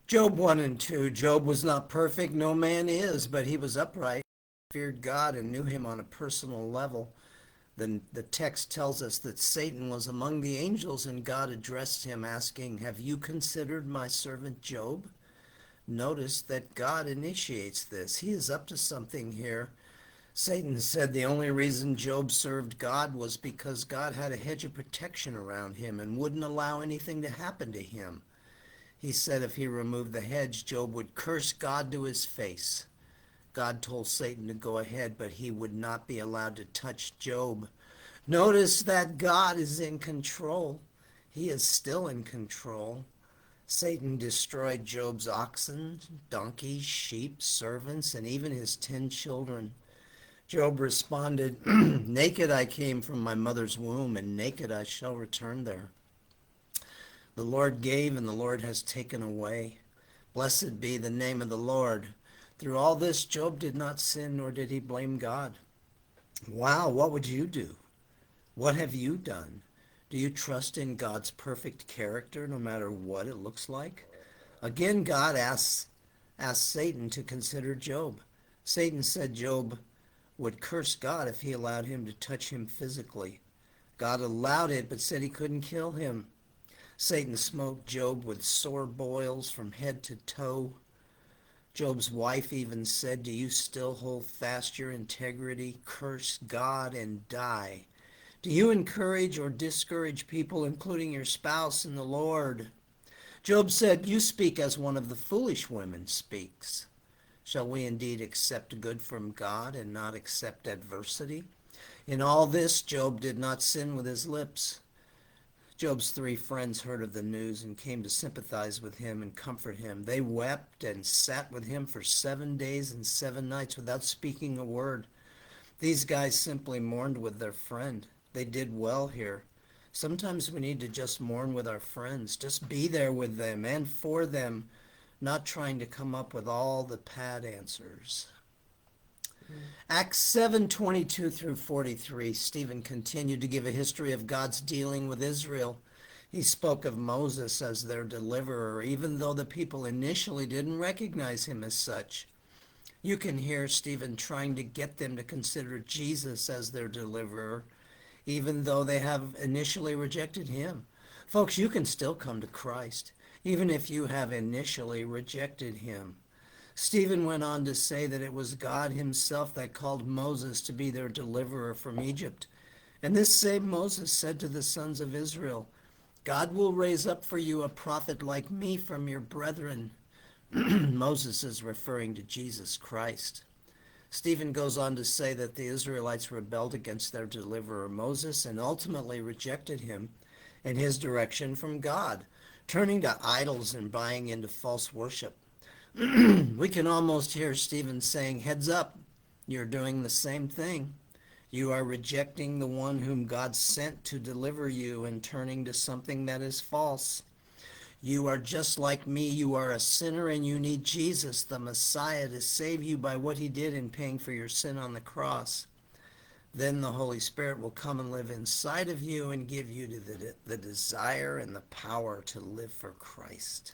Job 1 and 2. Job was not perfect, no man is, but he was upright, feared God, and knew him on a personal level. Then the text tells us that Satan was among the angels, and God addressed him, asking, "Have you considered my servant Job?" Notice that God initiates this. He is up to something here. Satan said the only reason Job served God was because God had a hedge of protection around him and wouldn't allow anything to happen to him. He said if he removed the hedge, Job would curse God to his face. God told Satan to go ahead, but he would not be allowed to touch Job. Notice that God is in control. He is still in control. Satan destroyed Job's oxen, donkeys, sheep, servants, and even his 10 children. Job responded, "Naked I came from my mother's womb, and naked I shall return there. The Lord gave, and the Lord has taken away. Blessed be the name of the Lord." Through all this, Job did not sin, nor did he blame God. Wow, what would you do? What have you done? Do you trust in God's perfect character no matter what it looks like? Again, God asked Satan to consider Job. Satan said Job would curse God if he allowed him to touch him physically. God allowed it, but said he couldn't kill him. Satan smote Job with sore boils from head to toe. Job's wife even said, "Do you still hold fast your integrity? Curse God and die." Do you encourage or discourage people, including your spouse, in the Lord? Job said, "You speak as one of the foolish women speaks." Shall we indeed accept good from God and not accept adversity? In all this, Job did not sin with his lips. Job's 3 friends heard of the news and came to sympathize with him and comfort him. They wept and sat with him for 7 days and 7 nights without speaking a word. These guys simply mourned with their friend. They did well here. Sometimes we need to just mourn with our friends. Just be there with them and for them, not trying to come up with all the pat answers. Acts 7:22 through 43, Stephen continued to give a history of God's dealing with Israel. He spoke of Moses as their deliverer, even though the people initially didn't recognize him as such. You can hear Stephen trying to get them to consider Jesus as their deliverer, even though they have initially rejected him. Folks, you can still come to Christ, even if you have initially rejected him. Stephen went on to say that it was God himself that called Moses to be their deliverer from Egypt. And this same Moses said to the sons of Israel, "God will raise up for you a prophet like me from your brethren." Moses is referring to Jesus Christ. Stephen goes on to say that the Israelites rebelled against their deliverer Moses and ultimately rejected him and his direction from God, turning to idols and buying into false worship. We can almost hear Stephen saying, "Heads up, you're doing the same thing. You are rejecting the one whom God sent to deliver you and turning to something that is false. You are just like me. You are a sinner and you need Jesus, the Messiah, to save you by what he did in paying for your sin on the cross. Then the Holy Spirit will come and live inside of you and give you the desire and the power to live for Christ."